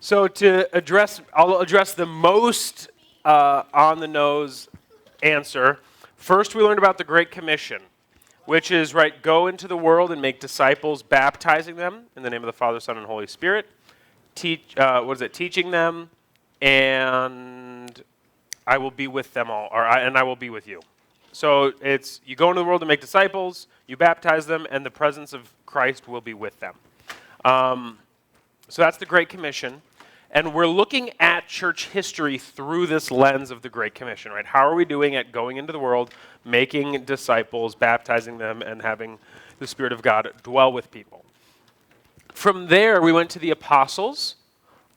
So I'll address the most on-the-nose answer. First, we learned about the Great Commission, which is, right, go into the world and make disciples, baptizing them in the name of the Father, Son, and Holy Spirit. Teaching them, and I will be with them all, and I will be with you. So it's, you go into the world to make disciples, you baptize them, and the presence of Christ will be with them. So that's the Great Commission. And we're looking at church history through this lens of the Great Commission, right? How are we doing at going into the world, making disciples, baptizing them, and having the Spirit of God dwell with people? From there, we went to the apostles.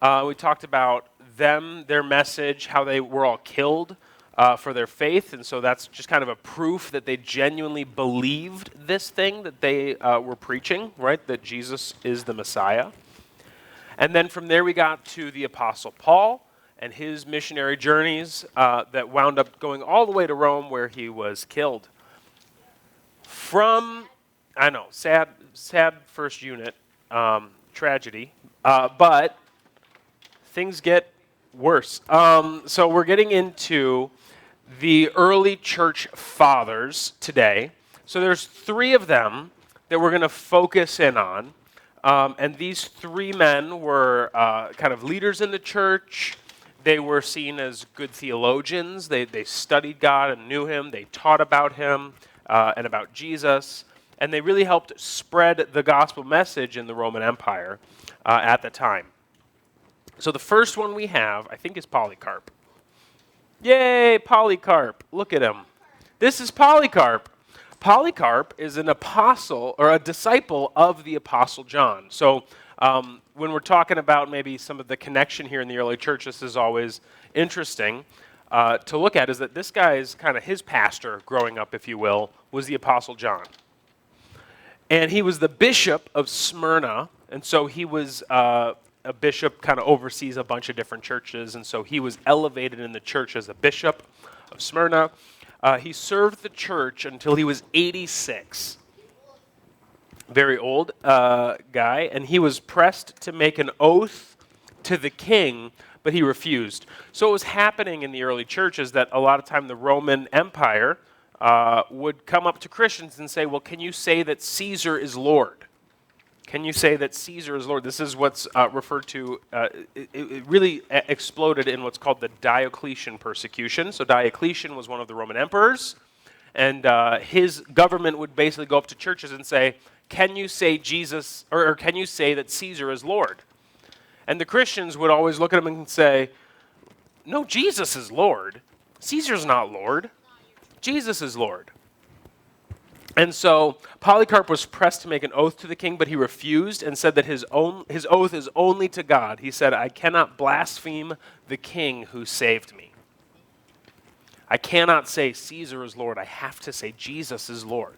We talked about them, their message, how they were all killed for their faith. And so that's just kind of a proof that they genuinely believed this thing that they were preaching, right? That Jesus is the Messiah. And then from there we got to the Apostle Paul and his missionary journeys that wound up going all the way to Rome, where he was killed. Sad first unit, tragedy, but things get worse. So we're getting into the early church fathers today. So there's three of them that we're going to focus in on. And these three men were kind of leaders in the church. They were seen as good theologians. They studied God and knew him. They taught about him and about Jesus. And they really helped spread the gospel message in the Roman Empire at the time. So the first one we have, I think, is Polycarp. Yay, Polycarp. Look at him. This is Polycarp. Polycarp is an apostle or a disciple of the Apostle John. So when we're talking about maybe some of the connection here in the early church, this is always interesting to look at, is that this guy is kind of his pastor growing up, if you will, was the Apostle John. And he was the bishop of Smyrna, and so he was a bishop, kind of oversees a bunch of different churches, and so he was elevated in the church as a bishop of Smyrna. He served the church until he was 86. Very old guy, and he was pressed to make an oath to the king, but he refused. So what was happening in the early church is that a lot of time the Roman Empire would come up to Christians and say, well, can you say that Caesar is Lord? Can you say that Caesar is Lord? This is what's referred to, it really exploded in what's called the Diocletian persecution. So Diocletian was one of the Roman emperors, and his government would basically go up to churches and say, can you say Jesus, or can you say that Caesar is Lord? And the Christians would always look at him and say, no, Jesus is Lord. Caesar's not Lord. Jesus is Lord. And so Polycarp was pressed to make an oath to the king, but he refused and said that his oath is only to God. He said, I cannot blaspheme the king who saved me. I cannot say Caesar is Lord. I have to say Jesus is Lord.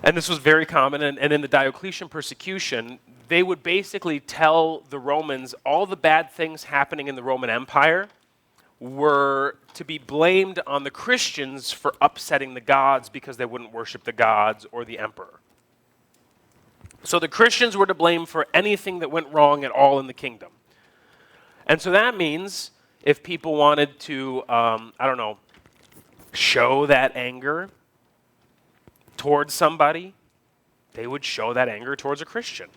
And this was very common. And in the Diocletian persecution, they would basically tell the Romans all the bad things happening in the Roman Empire were to be blamed on the Christians for upsetting the gods because they wouldn't worship the gods or the emperor. So the Christians were to blame for anything that went wrong at all in the kingdom. And so that means if people wanted to, show that anger towards somebody, they would show that anger towards a Christian.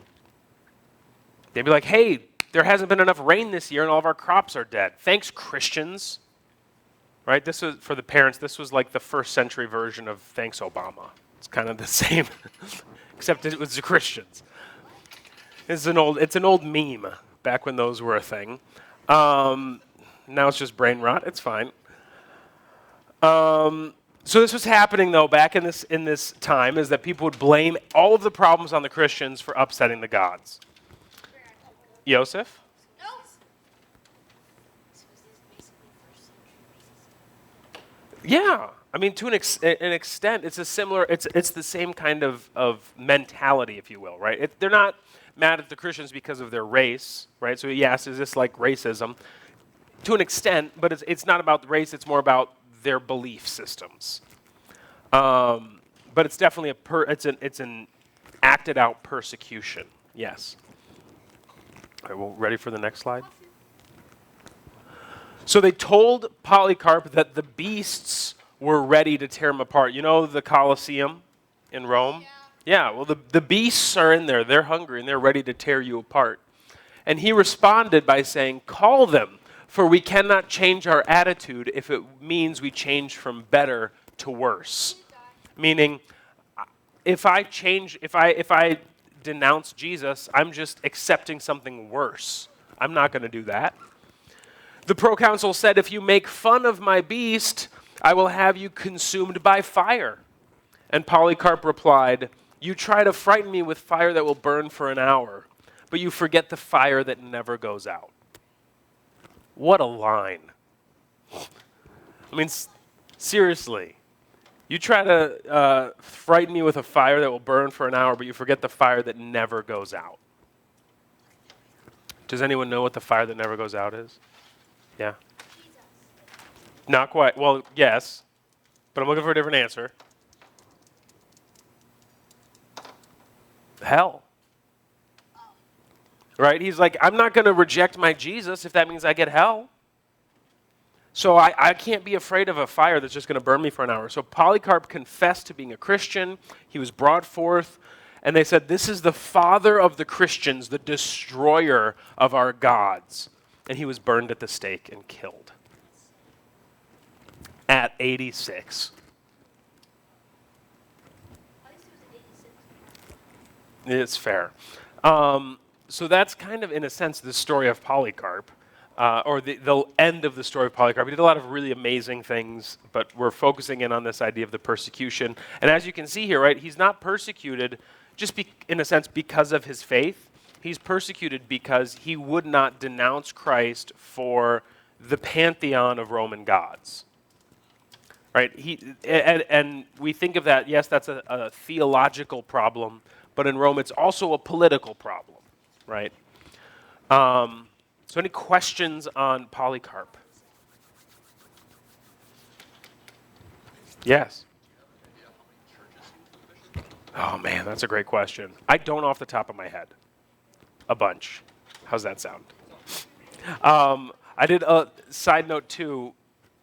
They'd be like, hey, there hasn't been enough rain this year and all of our crops are dead. Thanks, Christians. Right? This was, for the parents, this was like the first century version of thanks, Obama. It's kind of the same, except it was the Christians. It's an old meme back when those were a thing. Now it's just brain rot. It's fine. So this was happening, though, back in this time, is that people would blame all of the problems on the Christians for upsetting the gods. Joseph? Yeah, I mean, to an extent, it's a similar. It's the same kind of mentality, if you will, right? They're not mad at the Christians because of their race, right? So yes, is this like racism? To an extent, but it's not about race. It's more about their belief systems. But it's definitely it's an acted out persecution. Yes. All right, well, ready for the next slide? So they told Polycarp that the beasts were ready to tear him apart. You know the Colosseum in Rome? Yeah, well, the beasts are in there. They're hungry, and they're ready to tear you apart. And he responded by saying, "Call them, for we cannot change our attitude if it means we change from better to worse." Meaning, if I denounce Jesus, I'm just accepting something worse. I'm not going to do that. The proconsul said, "If you make fun of my beast, I will have you consumed by fire." And Polycarp replied, "You try to frighten me with fire that will burn for an hour, but you forget the fire that never goes out." What a line. I mean, seriously. You try to frighten me with a fire that will burn for an hour, but you forget the fire that never goes out. Does anyone know what the fire that never goes out is? Yeah? Not quite. Well, yes, but I'm looking for a different answer. Hell. Right? He's like, I'm not going to reject my Jesus if that means I get hell. So I can't be afraid of a fire that's just going to burn me for an hour. So Polycarp confessed to being a Christian. He was brought forth, and they said, "This is the father of the Christians, the destroyer of our gods." And he was burned at the stake and killed at 86. It's fair. So that's kind of, in a sense, the story of Polycarp, or the end of the story of Polycarp. He did a lot of really amazing things, but we're focusing in on this idea of the persecution. And as you can see here, right, he's not persecuted just in a sense because of his faith. He's persecuted because he would not denounce Christ for the pantheon of Roman gods. Right? And we think of that, yes, that's a theological problem, but in Rome it's also a political problem, right? So any questions on Polycarp? Yes. Oh man, that's a great question. I don't off the top of my head. A bunch. How's that sound? I did a side note too.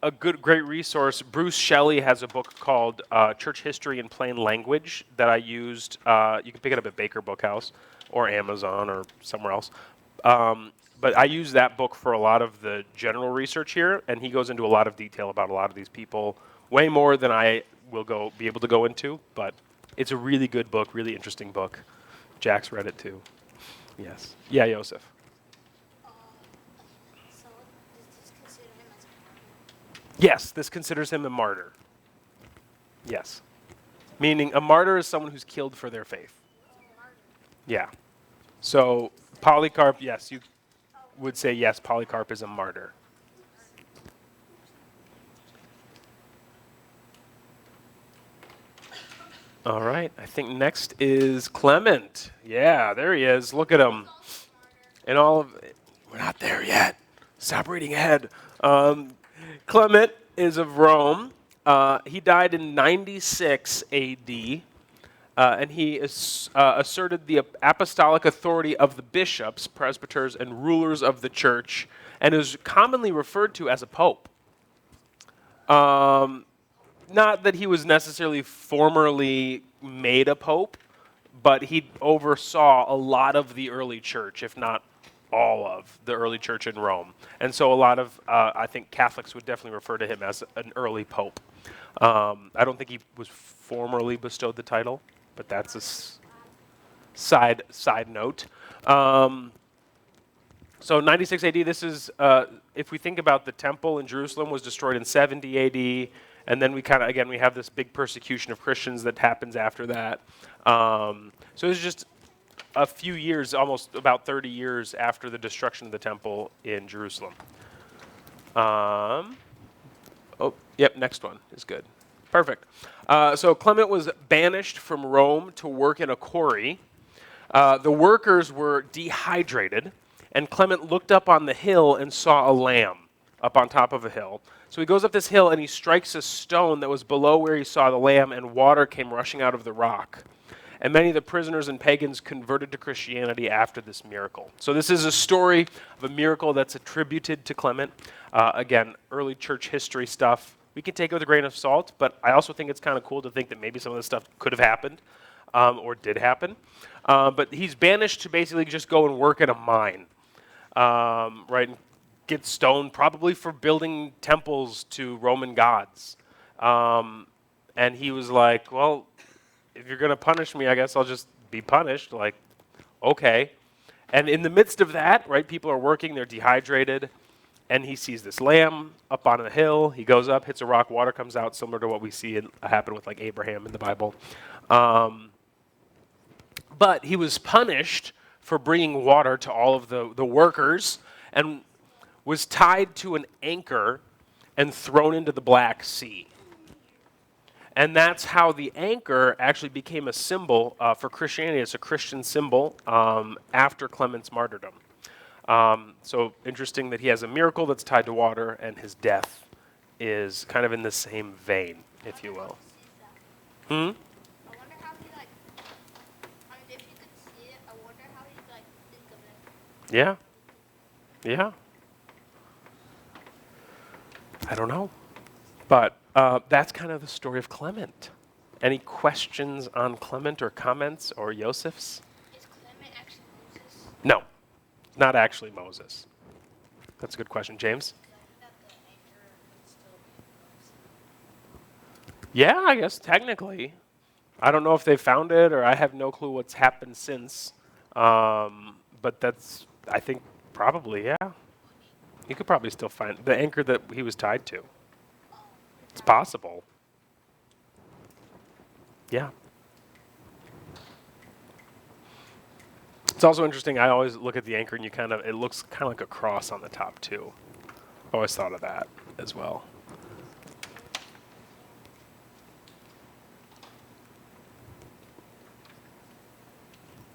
A great resource. Bruce Shelley has a book called Church History in Plain Language that I used. You can pick it up at Baker Bookhouse or Amazon or somewhere else. But I use that book for a lot of the general research here, and he goes into a lot of detail about a lot of these people, way more than I will be able to go into. But it's a really good book, really interesting book. Jack's read it too. Yes. Yeah, Joseph. So does this consider him as a martyr? Yes, this considers him a martyr. Yes. Meaning a martyr is someone who's killed for their faith. Yeah. So Polycarp, yes, you would say yes, Polycarp is a martyr. All right, I think next is Clement. Yeah, there he is. Look at him. And all of it. We're not there yet. Stop reading ahead. Clement is of Rome. He died in 96 AD, and he asserted the apostolic authority of the bishops, presbyters, and rulers of the church, and is commonly referred to as a pope. Not that he was necessarily formally made a pope, but he oversaw a lot of the early church, if not all of the early church in Rome. And so a lot of, I think Catholics would definitely refer to him as an early pope. I don't think he was formally bestowed the title, but that's a side note. So 96 AD, this is, if we think about the temple in Jerusalem was destroyed in 70 AD, and then we have this big persecution of Christians that happens after that. So it's just a few years, almost about 30 years after the destruction of the temple in Jerusalem. Next one is good. Perfect. So Clement was banished from Rome to work in a quarry. The workers were dehydrated, and Clement looked up on the hill and saw a lamb up on top of a hill. So he goes up this hill and he strikes a stone that was below where he saw the lamb, and water came rushing out of the rock. and many of the prisoners and pagans converted to Christianity after this miracle. So this is a story of a miracle that's attributed to Clement. Again, early church history stuff. We can take it with a grain of salt, but I also think it's kind of cool to think that maybe some of this stuff could have happened or did happen. But he's banished to basically just go and work in a mine, right? And get stoned probably for building temples to Roman gods. And he was like, well, if you're going to punish me, I guess I'll just be punished. Like, okay. And in the midst of that, right, people are working, they're dehydrated, and he sees this lamb up on a hill. He goes up, hits a rock, water comes out, similar to what we see happen with like Abraham in the Bible. But he was punished for bringing water to all of the workers and was tied to an anchor and thrown into the Black Sea. And that's how the anchor actually became a symbol for Christianity. It's a Christian symbol after Clement's martyrdom. So interesting that he has a miracle that's tied to water, and his death is kind of in the same vein, if you will. I wonder how he like. I mean, if you could see it, I wonder how he like think of it. Yeah. Yeah. I don't know. But that's kind of the story of Clement. Any questions on Clement or comments or Joseph's? Is Clement actually Moses? No, not actually Moses. That's a good question. James? That the anchor would still be Moses. Yeah, I guess technically. I don't know if they found it, or I have no clue what's happened since. But that's, I think, probably, yeah. You could probably still find the anchor that he was tied to. It's possible. Yeah. It's also interesting. I always look at the anchor and it looks kind of like a cross on the top too. Always thought of that as well.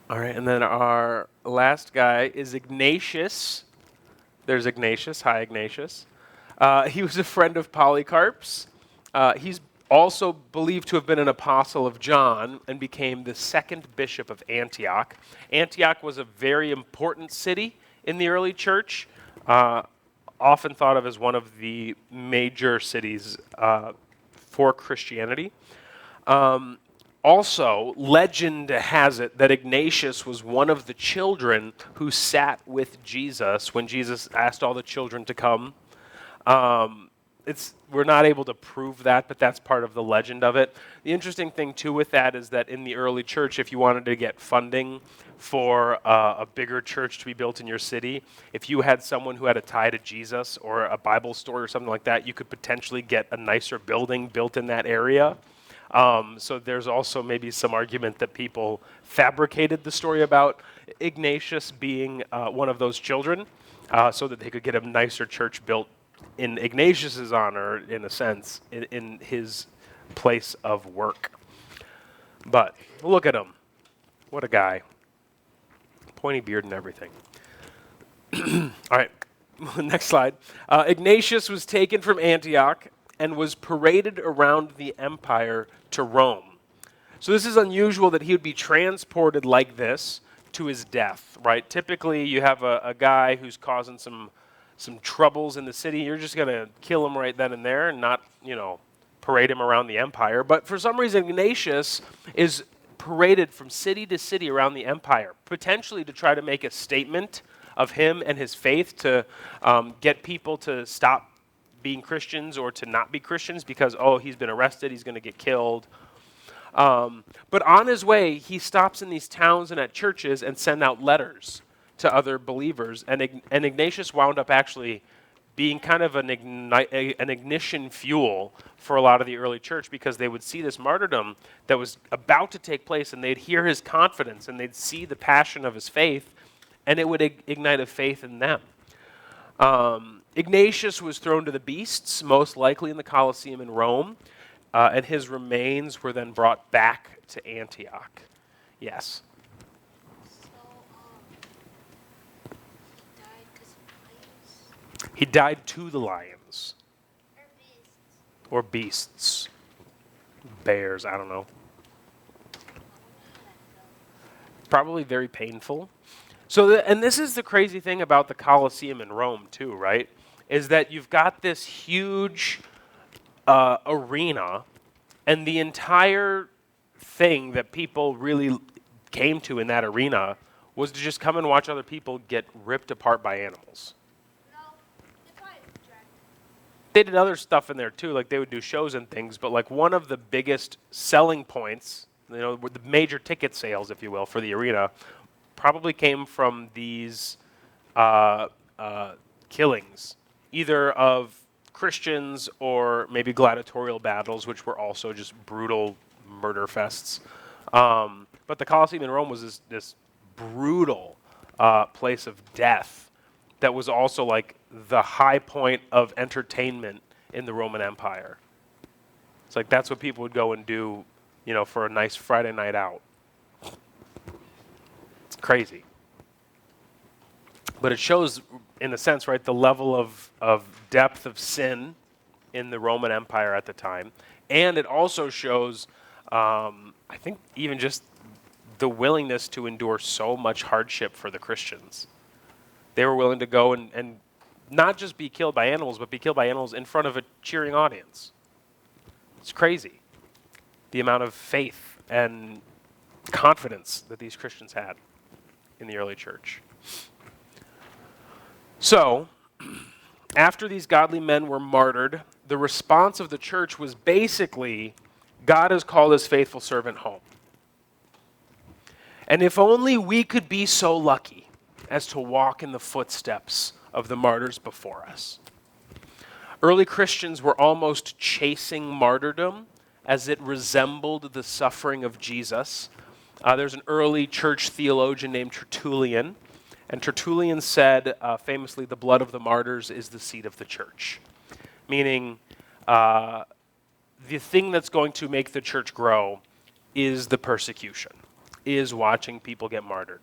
All right, and then our last guy is Ignatius. There's Ignatius. Hi, Ignatius. He was a friend of Polycarp's. He's also believed to have been an apostle of John and became the second bishop of Antioch. Antioch was a very important city in the early church, often thought of as one of the major cities for Christianity. Also, legend has it that Ignatius was one of the children who sat with Jesus when Jesus asked all the children to come. We're not able to prove that, but that's part of the legend of it. The interesting thing, too, with that is that in the early church, if you wanted to get funding for a bigger church to be built in your city, if you had someone who had a tie to Jesus or a Bible store or something like that, you could potentially get a nicer building built in that area. So there's also maybe some argument that people fabricated the story about Ignatius being one of those children so that they could get a nicer church built in Ignatius's honor, in a sense, in his place of work. But look at him. What a guy. Pointy beard and everything. All right, next slide. Ignatius was taken from Antioch and was paraded around the empire to Rome. So this is unusual that he would be transported like this to his death, right? Typically, you have a guy who's causing some troubles in the city. You're just going to kill him right then and there and not, parade him around the empire. But for some reason, Ignatius is paraded from city to city around the empire, potentially to try to make a statement of him and his faith to get people to stop being Christians or to not be Christians because, he's been arrested, he's going to get killed. But on his way, he stops in these towns and at churches and send out letters to other believers. And Ignatius wound up actually being kind of an ignition fuel for a lot of the early church because they would see this martyrdom that was about to take place and they'd hear his confidence and they'd see the passion of his faith and it would ignite a faith in them. Ignatius was thrown to the beasts, most likely in the Colosseum in Rome, and his remains were then brought back to Antioch. Yes? So, he died because of lions? He died to the lions. Or beasts? Or beasts. Bears, I don't know. probably very painful. So, and this is the crazy thing about the Colosseum in Rome too, right? Is that you've got this huge arena, and the entire thing that people really came to in that arena was to just come and watch other people get ripped apart by animals. No, they probably dragged. They did other stuff in there too, like they would do shows and things, but like one of the biggest selling points, with the major ticket sales, if you will, for the arena, probably came from these killings, either of Christians or maybe gladiatorial battles, which were also just brutal murder fests. But the Colosseum in Rome was this brutal place of death that was also like the high point of entertainment in the Roman Empire. It's like that's what people would go and do, for a nice Friday night out. It's crazy. But it shows, in a sense, right, the level of depth of sin in the Roman Empire at the time. And it also shows, I think, even just the willingness to endure so much hardship for the Christians. They were willing to go and not just be killed by animals, but be killed by animals in front of a cheering audience. It's crazy, the amount of faith and confidence that these Christians had in the early church. So, after these godly men were martyred, the response of the church was basically, God has called his faithful servant home. And if only we could be so lucky as to walk in the footsteps of the martyrs before us. Early Christians were almost chasing martyrdom as it resembled the suffering of Jesus. There's an early church theologian named Tertullian, and Tertullian said famously, the blood of the martyrs is the seed of the church. Meaning, the thing that's going to make the church grow is the persecution, is watching people get martyred.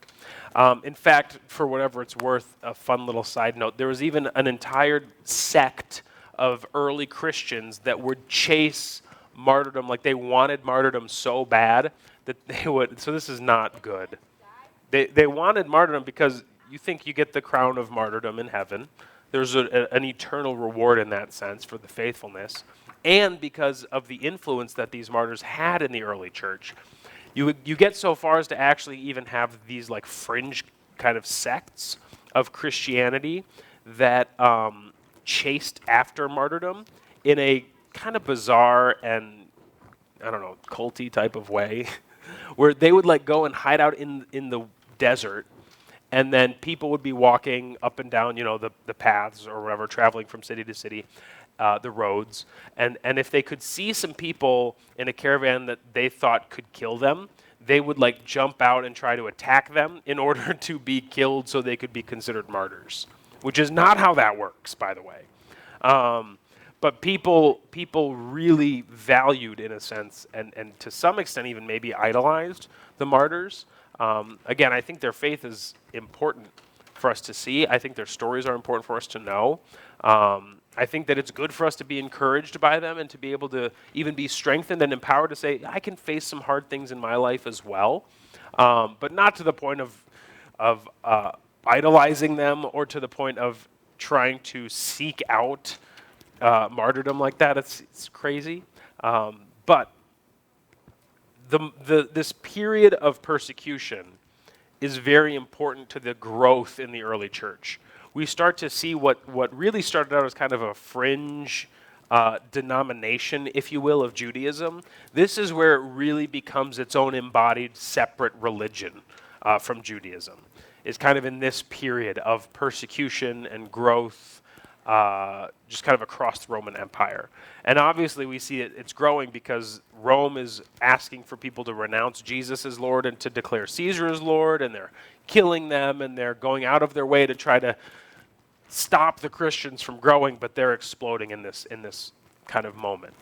In fact, for whatever it's worth, a fun little side note, there was even an entire sect of early Christians that would chase martyrdom, like they wanted martyrdom so bad that they would, so this is not good. They wanted martyrdom because you think you get the crown of martyrdom in heaven. There's an eternal reward in that sense for the faithfulness. And because of the influence that these martyrs had in the early church, you get so far as to actually even have these like fringe kind of sects of Christianity that chased after martyrdom in a kind of bizarre and, I don't know, culty type of way, where they would like go and hide out in the desert, and then people would be walking up and down, the paths or whatever, traveling from city to city, the roads, and if they could see some people in a caravan that they thought could kill them, they would like jump out and try to attack them in order to be killed so they could be considered martyrs, which is not how that works, by the way. But people really valued, in a sense, and to some extent even maybe idolized the martyrs. Again, I think their faith is important for us to see. I think their stories are important for us to know. I think that it's good for us to be encouraged by them and to be able to even be strengthened and empowered to say, I can face some hard things in my life as well, but not to the point of idolizing them or to the point of trying to seek out martyrdom like that. It's crazy. But this period of persecution is very important to the growth in the early church. We start to see what really started out as kind of a fringe denomination, if you will, of Judaism. This is where it really becomes its own embodied, separate religion from Judaism. It's kind of in this period of persecution and growth, just kind of across the Roman Empire. And obviously we see it's growing because Rome is asking for people to renounce Jesus as Lord and to declare Caesar as Lord, and they're killing them, and they're going out of their way to try to stop the Christians from growing, but they're exploding in this kind of moment.